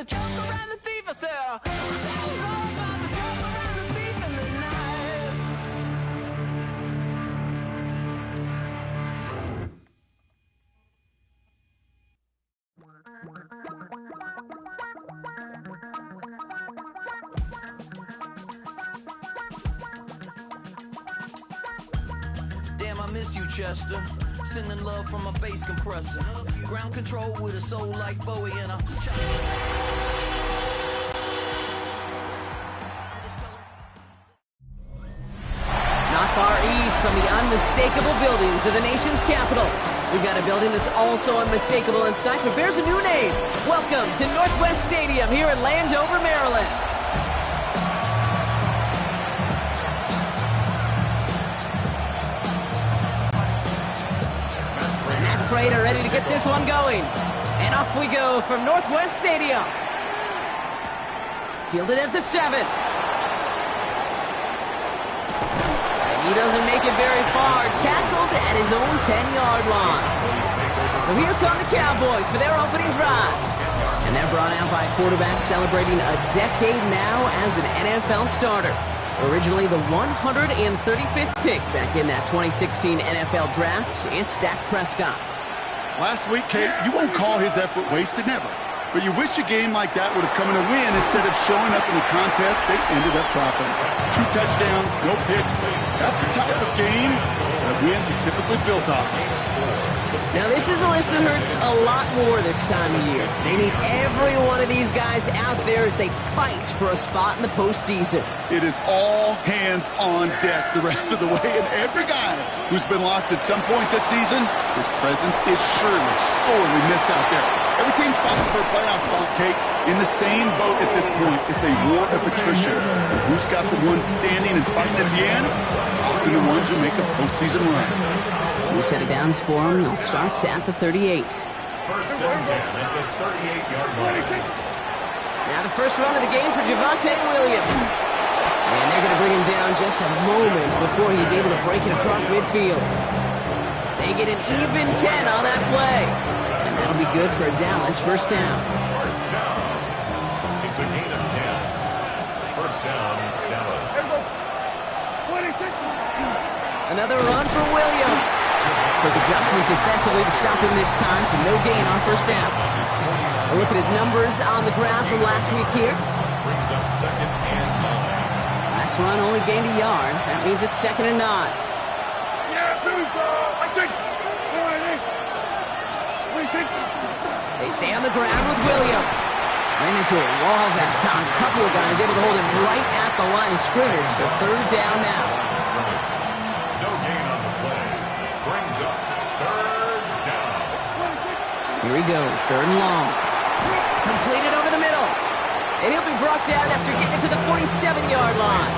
the joker and the thief. I said, that was all about the joker and the thief in the night. Damn, I miss you, Chester. Sending love from a bass compressor. Ground control with a soul like Bowie and a... Not far east from the unmistakable buildings of the nation's capital, we've got a building that's also unmistakable in sight, but bears a new name. Welcome to Northwest Stadium here in Landover, Maryland. Matt Prater ready to get this one going. And off we go from Northwest Stadium. Fielded at the 7. He doesn't make it very far. Tackled at his own 10-yard line. So here come the Cowboys for their opening drive. And they're brought out by a quarterback celebrating a decade now as an NFL starter. Originally the 135th pick back in that 2016 NFL Draft, it's Dak Prescott. Last week, Kate, you won't call his effort wasted, never. But you wish a game like that would have come in a win instead of showing up in a contest they ended up dropping. 2 touchdowns, no picks. That's the type of game that wins are typically built off. Now this is a list that hurts a lot more this time of year. They need every one of these guys out there as they fight for a spot in the postseason. It is all hands on deck the rest of the way, and every guy who's been lost at some point this season, his presence is surely sorely missed out there. Every team's fighting for a playoff spot, Kate. In the same boat at this point, it's a war of attrition. And who's got the ones standing and fighting at the end? Often the ones who make a postseason run. New set of downs for him. They'll start at the 38. First and 10 at the 38-yard line. Now the first run of the game for Javonte Williams. And they're going to bring him down just a moment before he's able to break it across midfield. They get an even 10 on that play. And that'll be good for a Dallas first down. First down. It's a gain of 10. First down, Dallas. Another run for Williams. Quick adjustment defensively to stop him this time, so no gain on first down. A look at his numbers on the ground from last week here. Brings up second and 9. Last run only gained a yard. That means it's second and 9. They stay on the ground with Williams. Ran into a wall that time. A couple of guys able to hold him right at the line of scrimmage. So third down now. No gain on the play. Brings up third down. Here he goes, third and long. Completed over the middle. And he'll be brought down after getting it to the 47-yard line.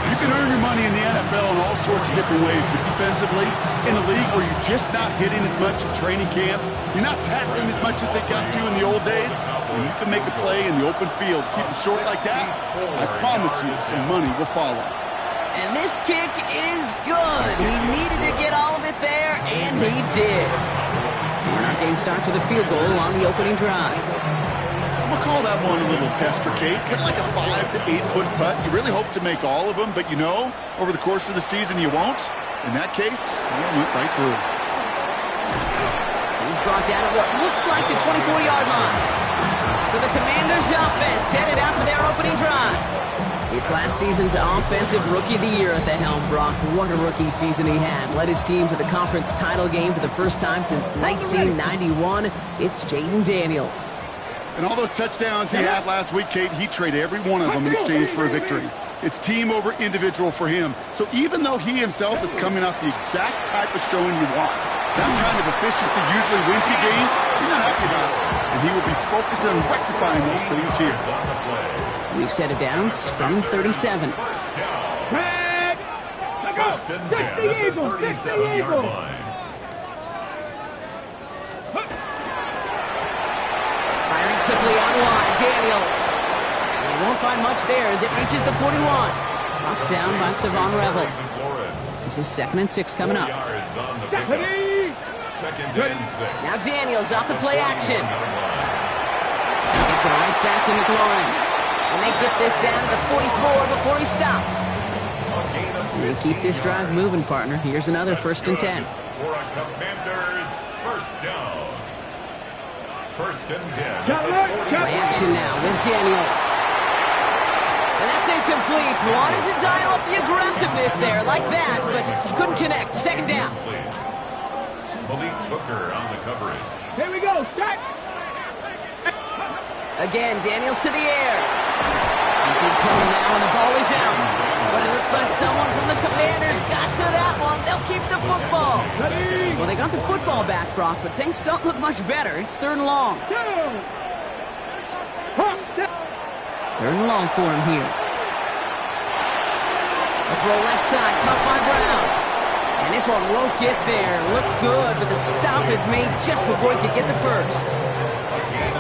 You can earn your money in the NFL in all sorts of different ways, but defensively, in a league where you're just not hitting as much in training camp, you're not tackling as much as they got to in the old days, and you can make a play in the open field. Keep it short like that, I promise you some money will follow. And this kick is good. He needed to get all of it there, and he did. And our game starts with a field goal on the opening drive. I'm going to call that one a little tester, Kate. Kind of like a 5 to 8 foot putt. You really hope to make all of them, but you know, over the course of the season, you won't. In that case, it went right through. He's brought down at what looks like the 24-yard line. So the Commanders' offense headed out for their opening drive. It's last season's Offensive Rookie of the Year at the helm, Brock. What a rookie season he had. Led his team to the conference title game for the first time since 1991. It's Jaden Daniels. And all those touchdowns he had last week, Kate, he traded every one of them in exchange for a victory. It's team over individual for him. So even though he himself is coming off the exact type of showing you want, that kind of efficiency usually wins you games, he's not happy about it. And he will be focused on rectifying those things here. We've set it downs from 37. First and 10 at the 37-yard line. Firing quickly out wide, Daniels. And he won't find much there as it reaches the 41. Knocked down by Savon Revel. This is 2nd and 6 coming up. Second and 6. Now Daniels off the play action. Gets it right back to McLaurin. And they get this down to the 44 before he stopped. They keep this drive moving, partner. Here's another 1st and 10. For a Commanders first down. 1st and 10. Play action now with Daniels. And that's incomplete. Wanted to dial up the aggressiveness there like that, but couldn't connect. 2nd down. Malik Booker on the coverage. Here we go. Start. Again, Daniels to the air. Big trouble now, and the ball is out. But it looks like someone from the Commanders got to that one. They'll keep the football. Well, they got the football back, Brock, but things don't look much better. It's 3rd and long. 3rd and long for him here. A throw left side, caught by Brown. And this one won't get there. Looked good, but the stop is made just before he could get the first.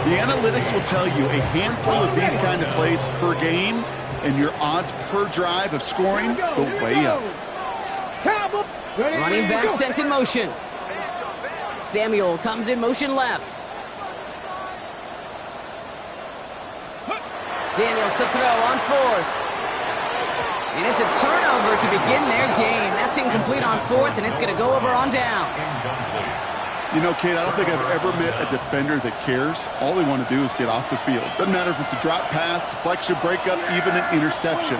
The analytics will tell you a handful of these kind of plays per game, and your odds per drive of scoring go way up. Running back sent in motion. Samuel comes in motion left. Daniels to throw on 4th. And it's a turnover to begin their game. That's incomplete on 4th, and it's going to go over on downs. You know, Kate, I don't think I've ever met a defender that cares. All they want to do is get off the field. Doesn't matter if it's a drop pass, deflection, breakup, even an interception.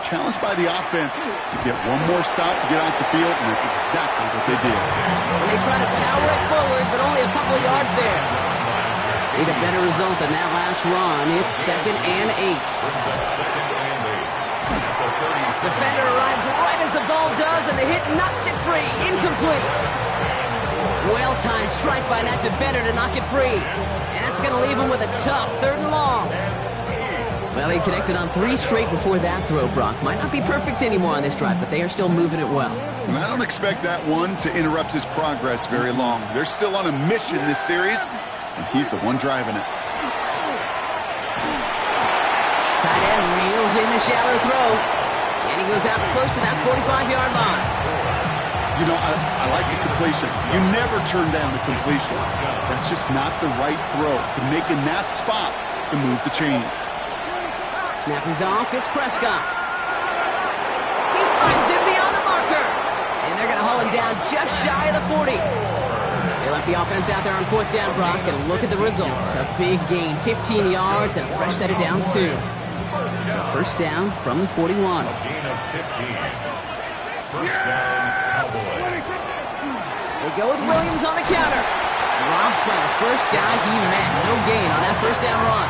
Challenged by the offense to get one more stop to get off the field, and that's exactly what they did. And they try to power it forward, but only a couple of yards there. Need a better result than that last run. It's 2nd and 8. Defender arrives right as the ball does, and the hit knocks it free. Incomplete. Well-timed strike by that defender to knock it free. And that's going to leave him with a tough 3rd and long. Well, he connected on 3 straight before that throw, Brock. Might not be perfect anymore on this drive, but they are still moving it well. And I don't expect that one to interrupt his progress very long. They're still on a mission this series, and he's the one driving it. Tight end reels in the shallow throw. And he goes out close to that 45-yard line. You know, I like the completions. You never turn down a completion. That's just not the right throw to make in that spot to move the chains. Snap is off. It's Prescott. He finds him beyond the marker. And they're going to haul him down just shy of the 40. They left the offense out there on 4th down, Brock, and look at the results. A big gain, 15 yards, and a fresh set of downs, too. So 1st down from the 41. A gain of 15. 1st down, Cowboys. They go with Williams on the counter. Dropped by the first guy he met. No gain on that 1st down run.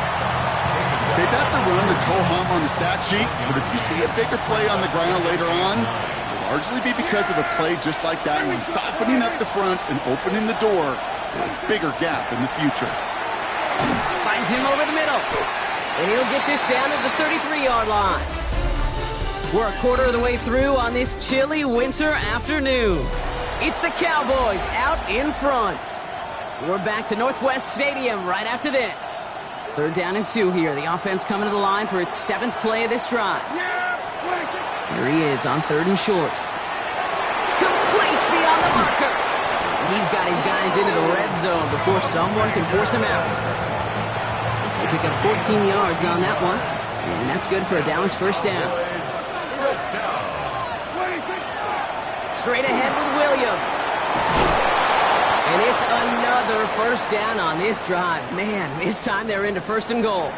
Okay, that's a run that's ho-hum on the stat sheet, but if you see a bigger play on the ground later on, it'll largely be because of a play just like that one, softening up the front and opening the door for a bigger gap in the future. Finds him over the middle. And he'll get this down to the 33-yard line. We're a quarter of the way through on this chilly winter afternoon. It's the Cowboys out in front. We're back to Northwest Stadium right after this. 3rd down and 2 here. The offense coming to the line for its 7th play of this drive. Here he is on 3rd and short. Complete beyond the marker. He's got his guys into the red zone before someone can force him out. They pick up 14 yards on that one. And that's good for a Dallas 1st down. Straight ahead with Williams. And it's another 1st down on this drive. Man, this time they're into 1st and goal.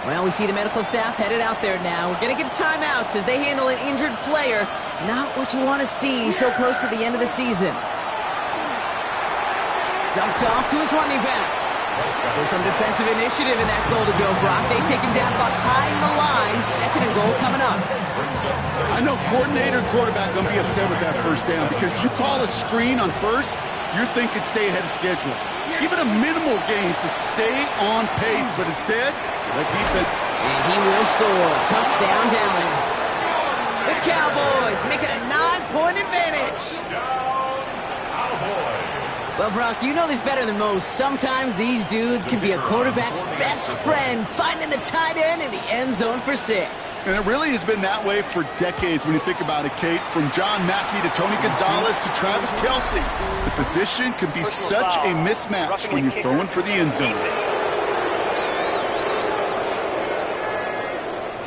Well, we see the medical staff headed out there now. We're going to get a timeout as they handle an injured player. Not what you want to see so close to the end of the season. Dumped off to his running back. So some defensive initiative in that goal to go, Brock. They take him down behind the line. 2nd and goal coming up. I know coordinator and quarterback going to be upset with that 1st down because you call a screen on 1st, you're thinking stay ahead of schedule. Even a minimal gain to stay on pace, but instead, let defense. And he will score. Touchdown, Dallas. The Cowboys make it a 9-point advantage. Well, Brock, you know this better than most. Sometimes these dudes can be a quarterback's best friend, finding the tight end in the end zone for 6. And it really has been that way for decades when you think about it, Kate. From John Mackey to Tony Gonzalez to Travis Kelce. The position can be such a mismatch when you're throwing for the end zone.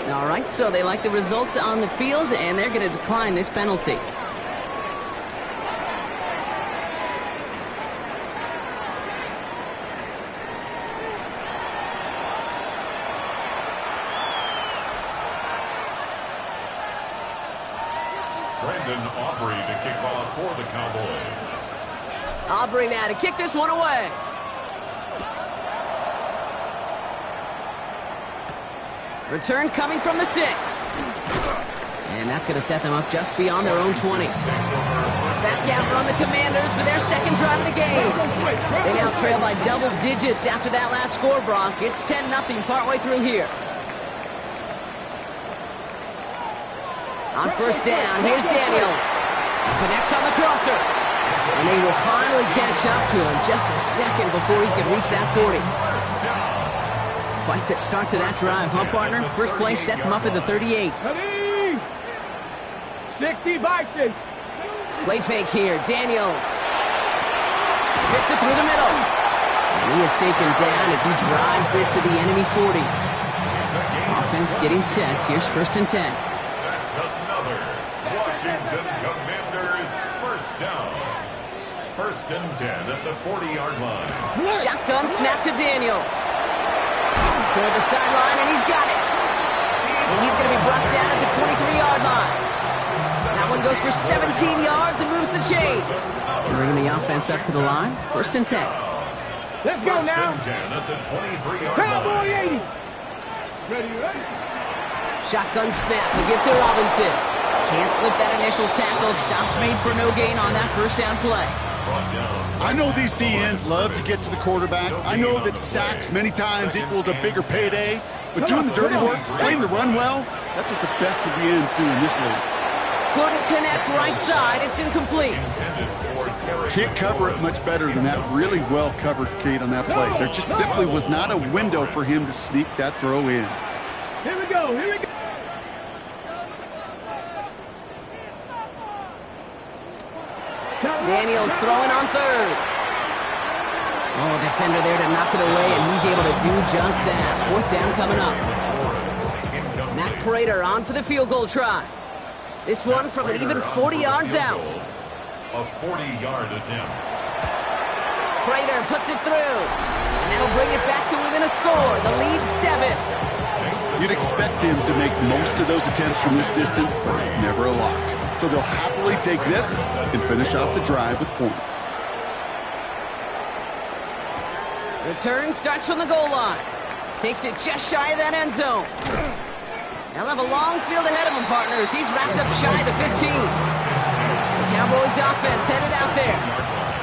All right, so they like the results on the field, and they're going to decline this penalty. Aubrey to kick off for the Cowboys. Aubrey now to kick this one away. Return coming from the 6. And that's going to set them up just beyond their own 20. Back out run the Commanders for their second drive of the game. They now trail by double digits after that last score, Brock. It's 10-0 partway through here. On first down, here's Daniels. Connects on the crosser. And they will finally catch up to him just a second before he can reach that 40. Quite the start to that drive, huh, partner? First play sets him up at the 38. 60 by 6. Play fake here, Daniels. Fits it through the middle. And he is taken down as he drives this to the enemy 40. Offense getting set. Here's first and 10. That's another Washington Commanders first down. First and 10 at the 40-yard line. Shotgun snap to Daniels. Toward the sideline, and he's got it. And he's going to be brought down at the 23-yard line. That one goes for 17 yards and moves the chains. Bringing the offense up to the line. First and 10. Let's go now. First and 10 at the 23-yard Cowboy line. 80. Ready, ready. Shotgun snap to give to Robinson. Can't slip that initial tackle. Stops made for no gain on that first down play. I know these DNs love to get to the quarterback. I know that sacks many times equals a bigger payday. But doing the dirty work, playing the run well, that's what the best of the ends do in this league. Couldn't connect right side. It's incomplete. Can't cover it much better than that really well-covered Kate on that play. There just simply was not a window for him to sneak that throw in. Here we go, here we go. Daniels throwing on third. Oh, defender there to knock it away, and he's able to do just that. Fourth down coming up. Matt Prater on for the field goal try. This one from an even 40 yards out. A 40-yard attempt. Prater puts it through. And that'll bring it back to within a score. The lead 7. You'd expect him to make most of those attempts from this distance, but it's never a lot. So they'll happily take this and finish off the drive with points. Return starts from the goal line. Takes it just shy of that end zone. They'll have a long field ahead of him, partners. He's wrapped up shy of the 15. The Cowboys offense headed out there.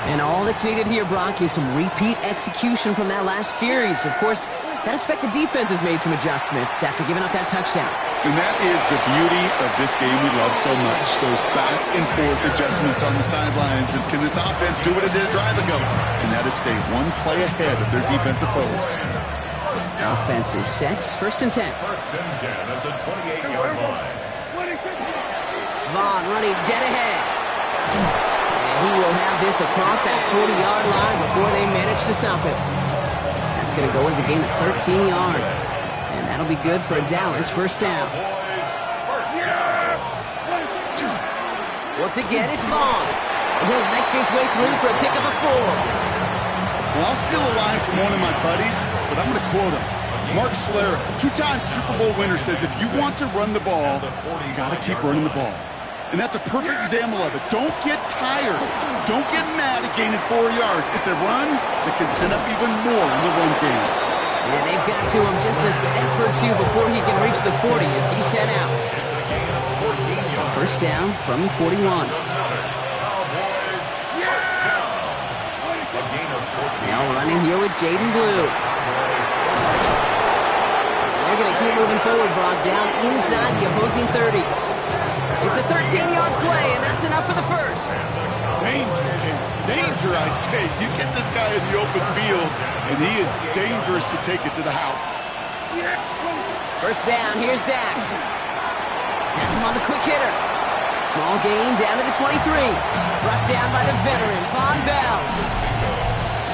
And all that's needed here, Brock, is some repeat execution from that last series. Of course, I'd expect the defense has made some adjustments after giving up that touchdown. And that is the beauty of this game we love so much. Those back and forth adjustments on the sidelines. And can this offense do what it did a drive ago? And that is stay one play ahead of their defensive foes. Offense is set. First and 10. First and 10 at the 28-yard line. Vaughn running dead ahead. And he will have this across that 40-yard line before they manage to stop him. That's going to go as a gain of 13 yards. And that'll be good for a Dallas first down. Once again, it's Vaughn. And he'll make his way through for a pickup of 4. Well, I'll steal a line from one of my buddies, but I'm going to quote him. Mark Schlereth, two-time Super Bowl winner, says if you want to run the ball, you got to keep running the ball. And that's a perfect example of it. Don't get tired. Don't get mad at gaining 4 yards. It's a run that can set up even more in the run game. Yeah, they've got to him just a step or two before he can reach the 40 as he set out. First down from the 41. Now running here with Jaden Blue. They're going to keep moving forward, Brock, down inside the opposing 30. It's a 13-yard play, and that's enough for the first. Danger, kid. Danger, I say. You get this guy in the open field, and he is dangerous to take it to the house. First down, here's Dak. Has him on the quick hitter. Small gain down to the 23. Brought down by the veteran, Von Bell.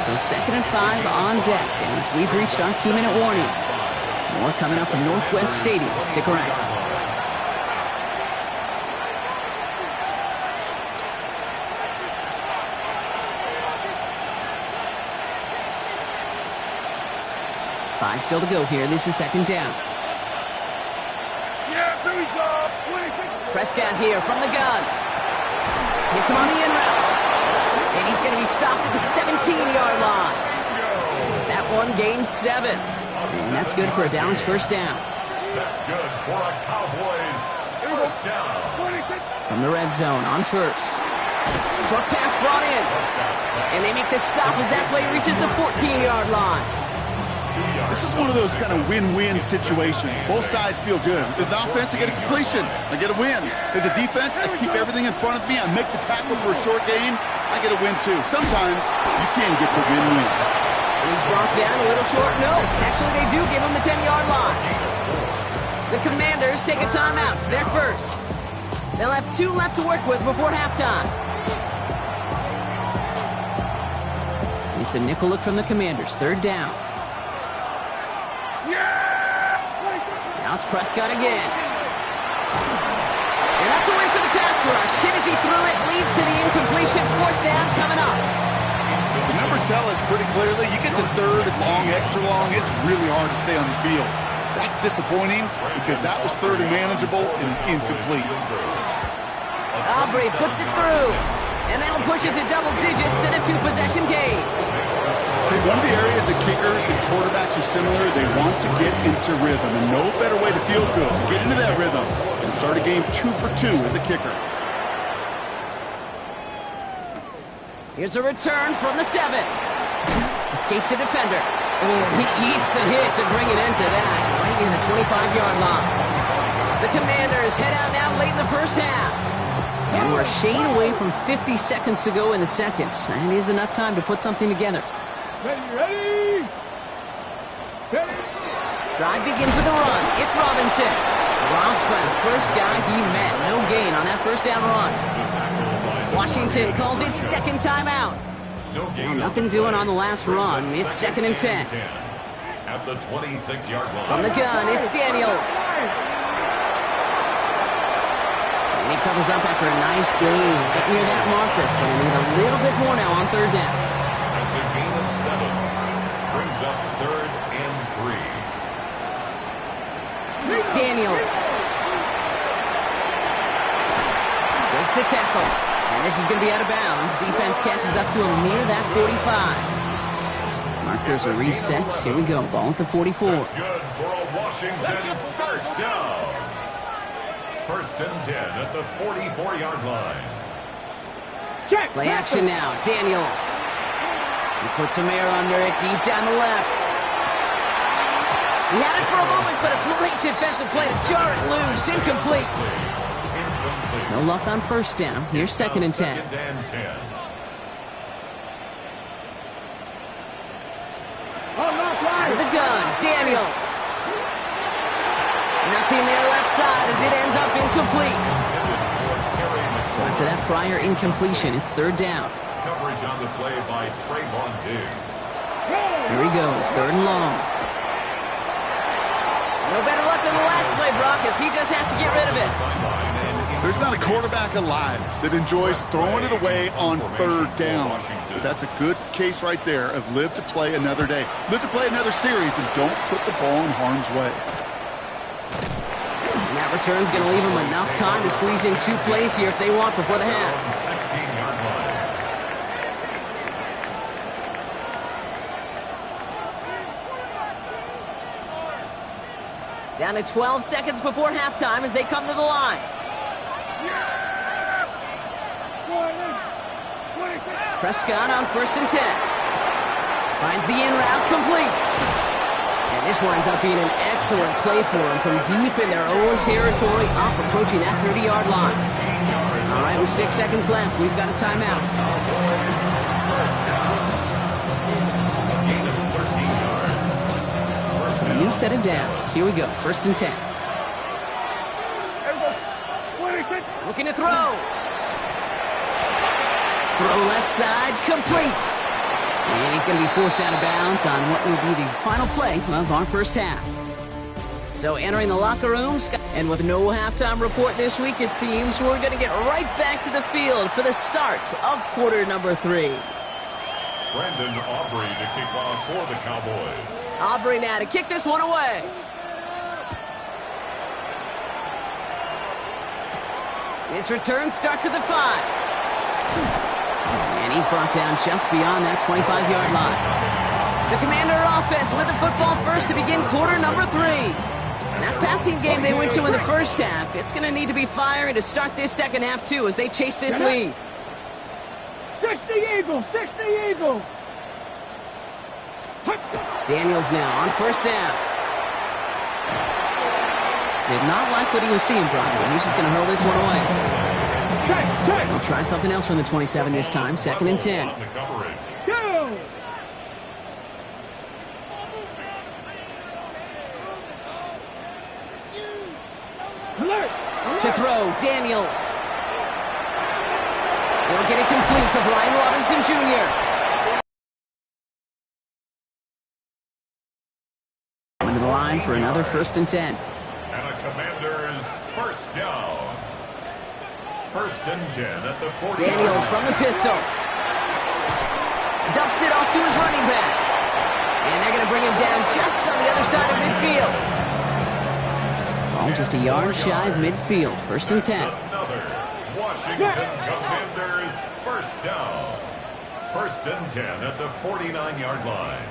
So second and 5 on deck, as we've reached our 2-minute warning. More coming up from Northwest Stadium. Stick around. Five still to go here. This is second down. Yeah, here we go. 26. Prescott here from the gun. Hits him on the in route. And he's going to be stopped at the 17-yard line. That one gains 7. And that's good for a Dallas first down. That's good for a Cowboys first down. 26. From the red zone on first. Short pass brought in. And they make the stop as that play reaches the 14-yard line. This is one of those kind of win-win situations. Both sides feel good. As an offense, I get a completion. I get a win. As a defense, I keep everything in front of me. I make the tackle for a short gain. I get a win, too. Sometimes you can get to win-win. He's brought down a little short. No, actually they do give him the 10-yard line. The Commanders take a timeout. They're first. They'll have 2 left to work with before halftime. It's a nickel look from the Commanders. Third down. Now it's Prescott again. And that's a win for the pass rush. Hit as he threw it, leads to the incompletion. Fourth down coming up. The numbers tell us pretty clearly, you get to third and long, extra long, it's really hard to stay on the field. That's disappointing because that was third and manageable and incomplete. Aubrey puts it through. And that'll push it to double digits in a 2-possession game. One of the areas that kickers and quarterbacks are similar, they want to get into rhythm. And no better way to feel good, get into that rhythm, and start a game 2 for 2 as a kicker. Here's a return from the 7. Escapes a defender. Oh, he eats a hit to bring it into that, right near the 25-yard line. The Commanders head out now late in the first half. And we're a shade away from 50 seconds to go in the second. And it is enough time to put something together. Ready? Ready? Drive begins with a run. It's Robinson. Drops by the first guy he met. No gain on that first down run. Washington calls it second timeout. Well, nothing doing on the last run. It's 2nd and 10. At the 26-yard line. From the gun, it's Daniels. And he covers up after a nice gain right near that marker. Going to need a little bit more now on third down. That's a gain of 7. Brings up 3rd and 3. Daniels. Breaks the tackle. And this is going to be out of bounds. Defense catches up to him near that 45. Markers are reset. Here we go. Ball at the 44. That's good for a Washington first down. 1st and 10 at the 44-yard line. Check. Play action now. Daniels. He puts some air under it deep down the left. He had it for a moment, but a great defensive play to jar it loose. Incomplete. No luck on first down. Here's 2nd and 10. Out of the gun. Daniels. Nothing there left side as it ends up incomplete. So after that prior incompletion, it's 3rd down. Coverage on the play by Trayvon Diggs. Here he goes, 3rd and long. No better luck than the last play, Brock, as he just has to get rid of it. There's not a quarterback alive that enjoys throwing it away on 3rd down. But that's a good case right there of live to play another day. Live to play another series and don't put the ball in harm's way. And that return's going to leave them enough time to squeeze in 2 plays here if they want before the half. 16-yard line. Down to 12 seconds before halftime as they come to the line. Prescott on 1st and 10. Finds the in route complete. And this winds up being an excellent play for him from deep in their own territory, up approaching that 30-yard line. All right, with 6 seconds left, we've got a timeout. So a new set of downs. Here we go, 1st and 10. Looking to throw. Throw left side, complete. And he's going to be forced out of bounds on what will be the final play of our first half. So entering the locker room, and with no halftime report this week, it seems we're going to get right back to the field for the start of quarter number 3. Brandon Aubrey to kick off for the Cowboys. Aubrey now to kick this one away. His return starts at the 5. And he's brought down just beyond that 25-yard line. The Commander offense with the football first to begin quarter number 3. That passing game they went to in the first half, it's going to need to be firing to start this second half, too, as they chase this lead. 60 Eagles, 60 Eagles. Daniels now on first down. Did not like what he was seeing, Bronson. He's just going to hurl this one away. He'll try something else from the 27 this time. 2nd and 10. Go! To throw, Daniels. Will get it complete to Brian Robinson Jr. Into the line for another 1st and 10. And a Commander's first down. 1st and 10 at the 40. Daniels from the pistol. Dumps it off to his running back. And they're going to bring him down just on the other side of midfield. Ball just a yard shy of midfield. 1st and 10. Another Washington Commanders first down. 1st and 10 at the 49-yard line.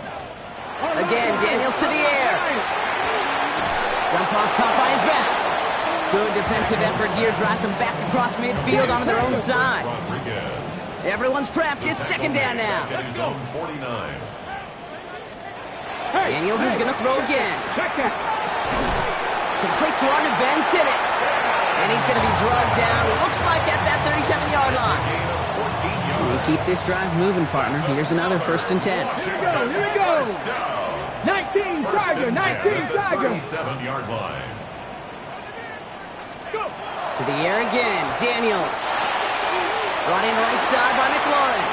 Again, Daniels to the air. Dump off caught by his back. Good defensive effort here. Drives them back across midfield onto their own side. Everyone's prepped. It's 2nd down now. Daniels is going to throw again. Completes one to Ben Sinnott. And he's going to be drugged down. Looks like at that 37-yard line. We'll keep this drive moving, partner. Here's another 1st and 10. Here we go. 19 Tiger, 19 Tiger. 37-yard line. Go. To the air again. Daniels. Brought in right side by McLaurin.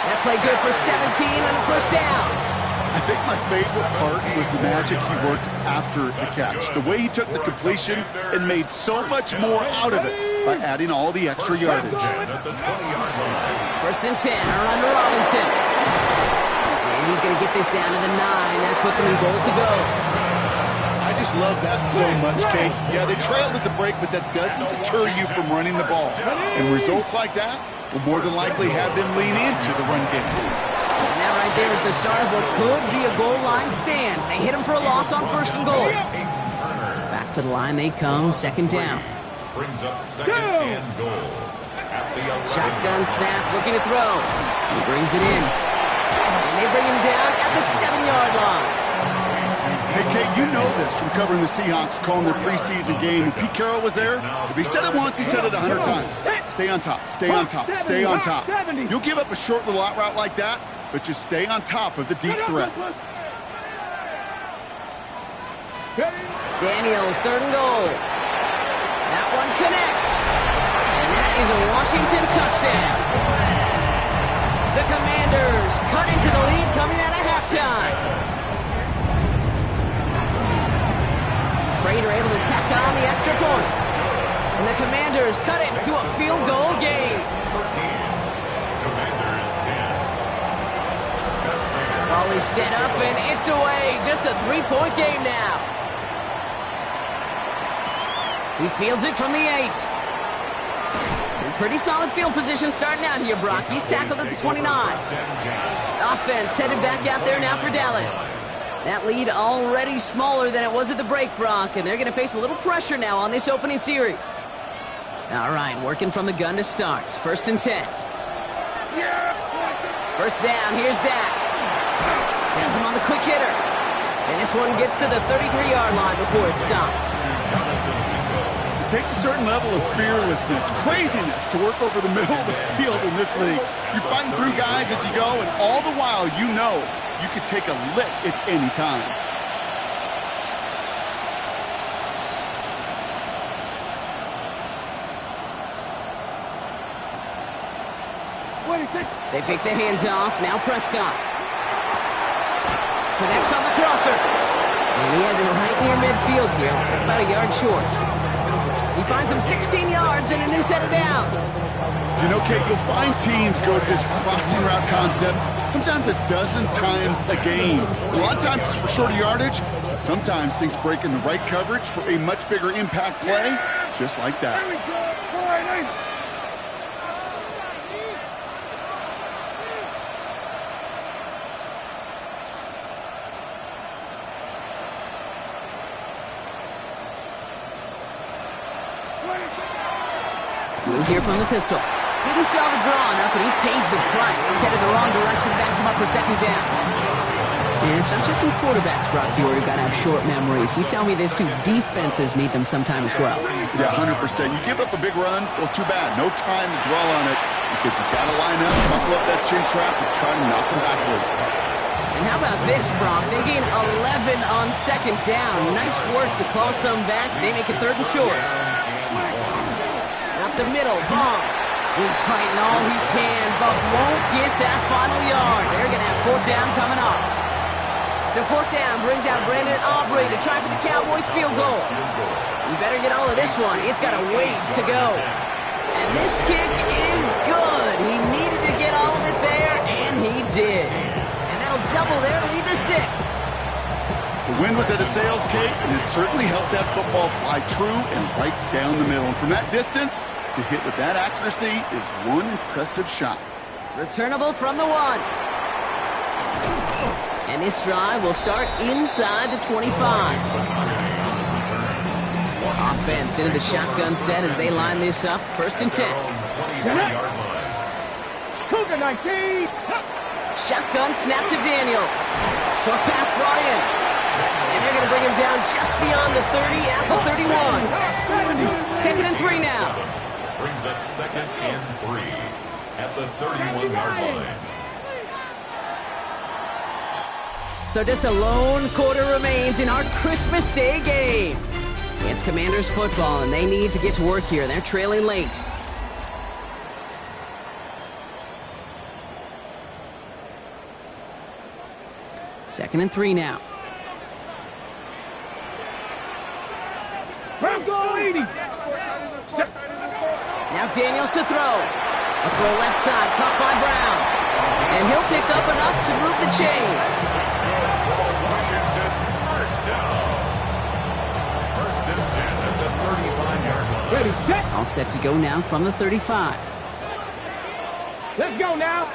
That play good for 17 on the 1st down. I think my favorite part was the magic he worked after the catch. The way he took the completion and made so much more out of it by adding all the extra yardage. 1st and 10, run to Robinson. And he's going to get this down to the 9. That puts him in goal to go. I just love that so much, Kate. Yeah, they trailed at the break, but that doesn't deter you from running the ball. And results like that will more than likely have them lean into the run game. And that right there is the start of what could be a goal line stand. They hit him for a loss on 1st and goal. Back to the line they come, 2nd down. Brings up 2nd and goal. Shotgun snap, looking to throw. He brings it in. And they bring him down at the 7-yard line. Hey, Kate, you know this from covering the Seahawks, calling their preseason game. When Pete Carroll was there, if he said it once, he said it 100 times. Stay on top, stay on top, stay on top. You'll give up a short little out route like that, but just stay on top of the deep threat. Daniels, 3rd and goal. That one connects. And that is a Washington touchdown. The Commanders cut into the lead coming out of halftime. Prater able to tack on the extra point. And the Commanders cut it to a field goal game. 13. Commanders 10. Ball is set up and it's away. Just a 3-point game now. He fields it from the 8. In pretty solid field position starting out here, Brock. He's tackled at the 29. Offense headed back out there now for Dallas. That lead already smaller than it was at the break, Brock, and they're going to face a little pressure now on this opening series. All right, working from the gun to start. 1st and 10. 1st down, here's Dak. Has him on the quick hitter. And this one gets to the 33-yard line before it's stopped. It takes a certain level of fearlessness, craziness to work over the middle of the field in this league. You're fighting through guys as you go, and all the while you know you could take a lick at any time. They pick their hands off. Now Prescott. Connects on the crosser. And he has him right near midfield here. Looks like about a yard short. He finds him 16 yards and a new set of downs. You know, Kate, you'll find teams go to this crossing route concept sometimes a dozen times a game. A lot of times it's for shorter yardage, but sometimes things break in the right coverage for a much bigger impact play, just like that. Move here from the pistol. Didn't sell the draw enough, but he pays the price. He's headed the wrong direction, backs him up for second down. And it's not just some quarterbacks, Brock, here who got to have short memories. You tell me these two defenses need them sometime as well. Yeah, 100%. You give up a big run, well, too bad. No time to dwell on it because you got to line up, buckle up that chin strap, and try to knock them backwards. And how about this, Brock? They gain 11 on second down. Nice work to claw some back. They make it third and short. Up the middle, Long. He's fighting all he can, but won't get that final yard. They're going to have fourth down coming up. So fourth down brings out Brandon Aubrey to try for the Cowboys field goal. You better get all of this one. It's got a ways to go. And this kick is good. He needed to get all of it there, and he did. And that'll double their lead to 6. The wind was at a sales, Kate, and it certainly helped that football fly true and right down the middle. And from that distance, to hit with that accuracy is one impressive shot. Returnable from the 1. And this drive will start inside the 25. Offense into the shotgun set as they line this up. First and 10. Cougar 19. Shotgun snap to Daniels. Short pass brought in. And they're going to bring him down just beyond the 30 at the 31. Second and 3 now. Brings up second and 3 at the 31-yard line. So just a lone quarter remains in our Christmas Day game. It's Commanders football, and they need to get to work here. They're trailing late. Second and 3 now. Brown goal 80. Now Daniels to throw. A throw left side, caught by Brown. And he'll pick up enough to move the chains. Washington, first down. First and 10 at the 35-yard line. Ready, set. All set to go now from the 35. Let's go now.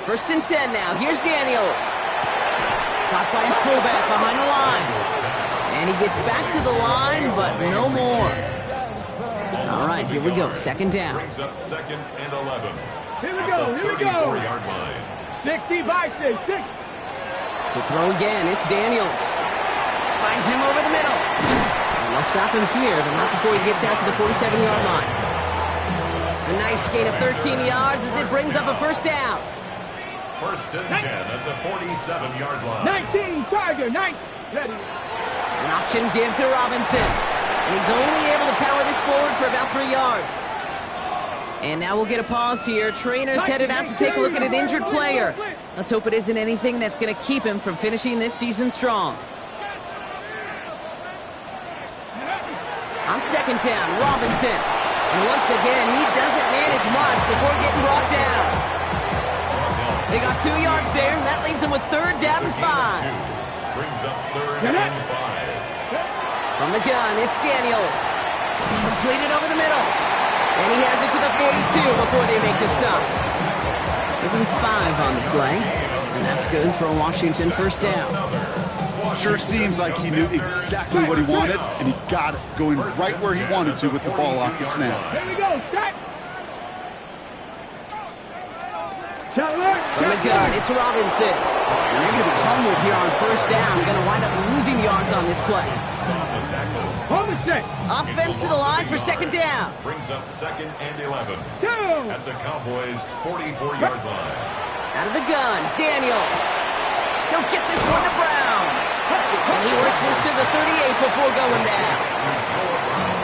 First and 10 now. Here's Daniels. Caught by his fullback behind the line. And he gets back to the line, but no more. All right, here we go. Second down. Brings up second and 11. Here we go, here we go. 34-yard line. 60 by 6. To throw again, it's Daniels. Finds him over the middle. And they'll stop him here, but not before he gets out to the 47-yard line. A nice gain of 13 yards as it brings up a first down. First and 10 at the 47-yard line. 19, Tiger, 19. Ready. An option give to Robinson. And he's only able to power this forward for about 3 yards. And now we'll get a pause here. Trainer's headed out to take a look at an injured player. Let's hope it isn't anything that's going to keep him from finishing this season strong. On second down, Robinson. And once again, he doesn't manage much before getting brought down. They got 2 yards there. That leaves him with third down and 5. Brings up third and 5. From the gun, it's Daniels. Completed over the middle. And he has it to the 42 before they make the stop. Given 5 on the play. And that's good for a Washington first down. Sure seems like he knew exactly what he wanted, and he got it going right where he wanted to with the ball off the snap. Here we go, set. From the gun, it's Robinson. And they're going to be humbled here on first down. Going to wind up losing yards on this play. Hold the set. Offense to the line for second down. Brings up second and 11 Two. at the Cowboys' 44-yard line. Out of the gun, Daniels. He'll get this one to Brown. And he works this to the 38 before going down.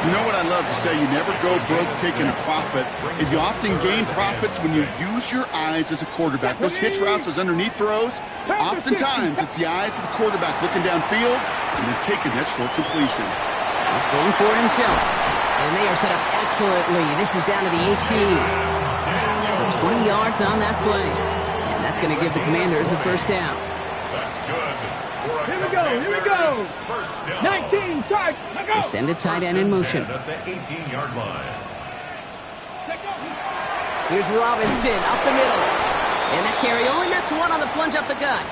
You know what I love to say? You never go broke taking a profit, and you often gain profits when you use your eyes as a quarterback. Those hitch routes, those underneath throws, oftentimes it's the eyes of the quarterback looking downfield and then taking that short completion. He's going for it himself. And they are set up excellently. This is down to the 18. So 20 yards on that play. And that's going to give the Commanders a first down. That's good. Here we go, here we go. First down. 19, charge, let go. They send a tight end in motion. At the 18-yard line. Here's Robinson up the middle. And that carry only nets one on the plunge up the gut.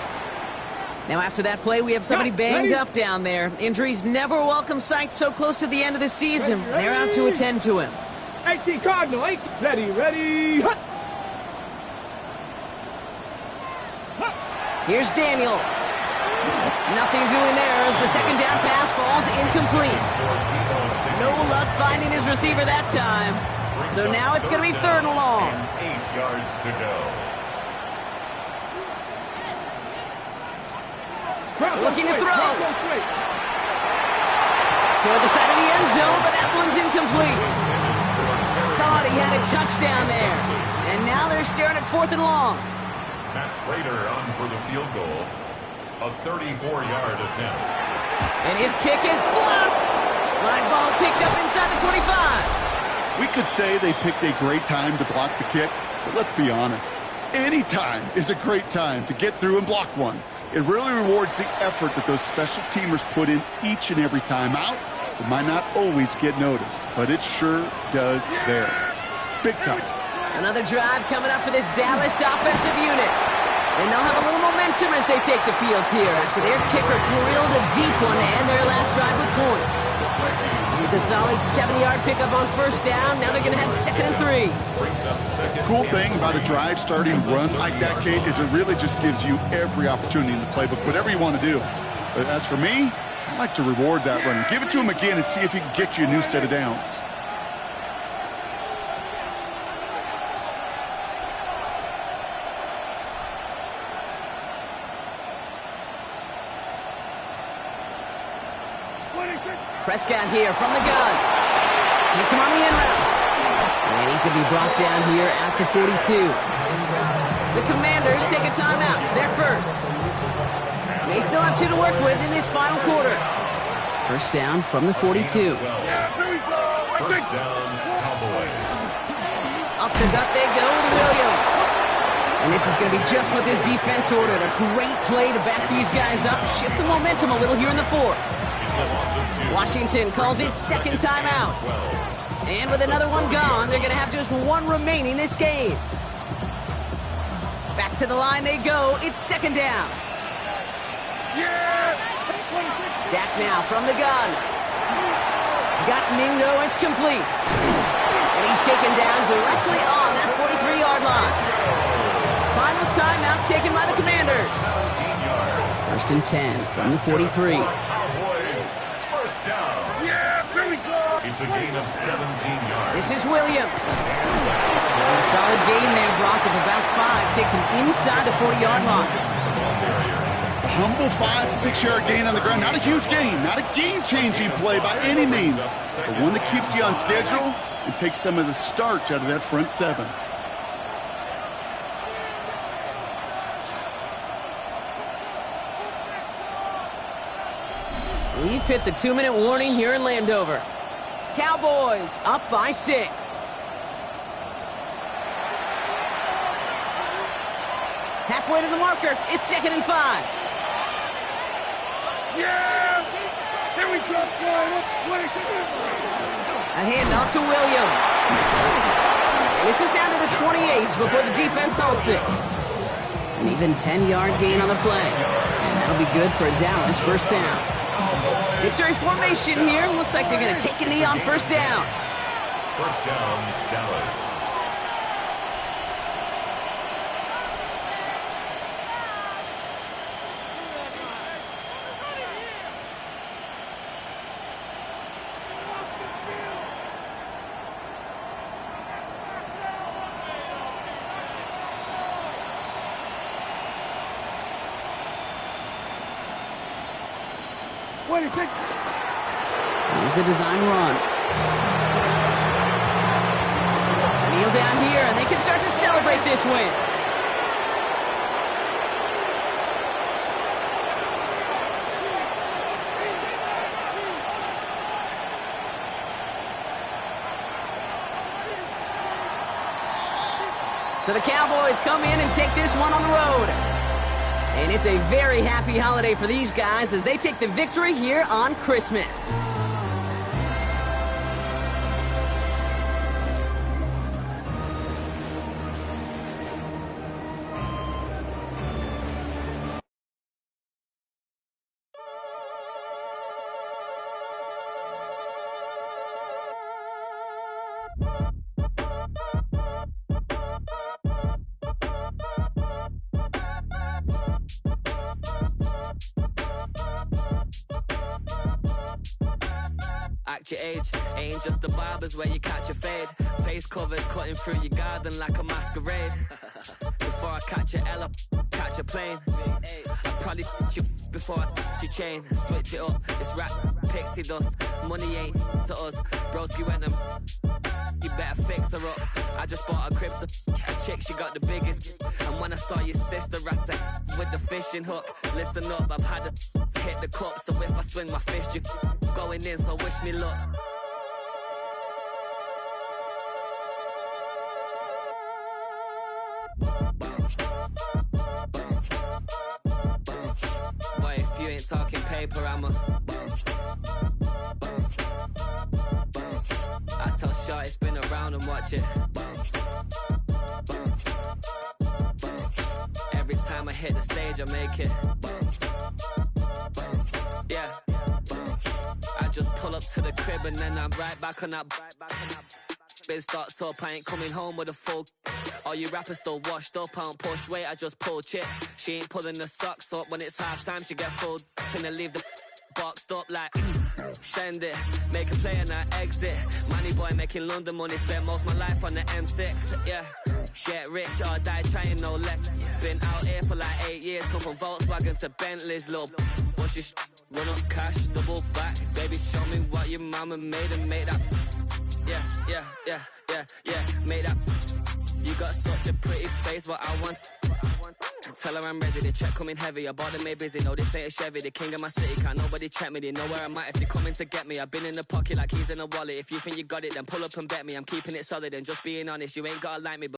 Now after that play, we have somebody banged up down there. Injuries never a welcome sight so close to the end of the season. They're out to attend to him. 18 Cardinal, 8. Ready, hut. Here's Daniels. Nothing doing there as the second down pass falls incomplete. No luck finding his receiver that time. So now it's going to be 3rd and long. 8 yards to go. Looking to throw. Toward the side of the end zone, but that one's incomplete. Thought he had a touchdown there. And now they're staring at 4th and long. Matt Prater on for the field goal. A 34-yard attempt. And his kick is blocked. Live ball picked up inside the 25. We could say they picked a great time to block the kick, but let's be honest. Any time is a great time to get through and block one. It really rewards the effort that those special teamers put in each and every time out. It might not always get noticed, but it sure does there. Big time. Another drive coming up for this Dallas offensive unit. And they'll have a little momentum as they take the field here after their kicker drilled a deep one to end their last drive with points. It's a solid 70-yard pickup on 1st down. Now they're going to have 2nd and 3. Cool thing about a drive starting run like that, Kate, is it really just gives you every opportunity in the playbook, whatever you want to do. But as for me, I like to reward that run. Give it to him again and see if he can get you a new set of downs. Prescott here from the gun. Hits him on the in route. And he's going to be brought down here at the 42. The Commanders take a timeout. They're first. They still have 2 to work with in this final quarter. First down from the 42. First down, Cowboys. Up the gut they go with Williams. And this is going to be just what this defense ordered. A great play to back these guys up. Shift the momentum a little here in the 4th. Washington calls it 2nd timeout. And with another one gone, they're going to have just 1 remaining this game. Back to the line they go. It's 2nd down. Dak now from the gun. Got Mingo. It's complete. And he's taken down directly on that 43-yard line. Final timeout taken by the Commanders. 1st and 10 from the 43. It's a gain of 17 yards. This is Williams. A solid gain there, Brock, of about 5. Takes him inside the 40-yard line. A humble 5 to 6-yard gain on the ground. Not a huge gain. Not a game-changing play by any means. But one that keeps you on schedule and takes some of the starch out of that front 7. We've hit the 2-minute warning here in Landover. Cowboys up by 6. Halfway to the marker. It's 2nd and 5. Yeah! Here we go, A handoff to Williams. And this is down to the 28 before the defense halts it. An even 10-yard gain on the play. And that'll be good for a Dallas 1st down. Victory formation here. Looks like they're going to take a knee on 1st down. 1st down, Dallas. Here's a design run. Kneel down here, and they can start to celebrate this win. So the Cowboys come in and take this one on the road. And it's a very happy holiday for these guys as they take the victory here on Christmas. Act your age, ain't just the barbers where you catch a fade. Face covered, cutting through your garden like a masquerade. Before I catch a L up, catch a plane. I'd probably you before I your chain. Switch it up, it's rap, pixie dust. Money ain't to us. Broski went and you better fix her up. I just bought a crib to a chick, she got the biggest. And when I saw your sister rat with the fishing hook, listen up, I've had to hit the cup. So if I swing my fist, you going in, so wish me luck. Boy, if you ain't talking paper, I'm a I tell Shorty spin around and watch it. Every time I hit the stage, I make it. Yeah. I just pull up to the crib and then I'm right back on that. Been stocked up, I ain't coming home with a full. All you rappers still washed up, I don't push weight, I just pull chicks. She ain't pulling the socks up when it's halftime, she get full. Finna leave the boxed up like send it, make a play and I exit. Money boy making London money, spent most of my life on the M6. Yeah, get rich or die trying, no leg. Been out here for like 8 years, come from Volkswagen to Bentley's, little. What's your run up cash, double back, baby show me what your mama made and make that. Yeah, make that. You got such a pretty face, what I want. Tell her I'm ready, the check coming heavy. I bought them made busy, no this ain't a Chevy. The king of my city, can't nobody check me. They know where I'm at if they coming to get me. I've been in the pocket like keys in a wallet. If you think you got it, then pull up and bet me. I'm keeping it solid and just being honest, you ain't gotta like me, but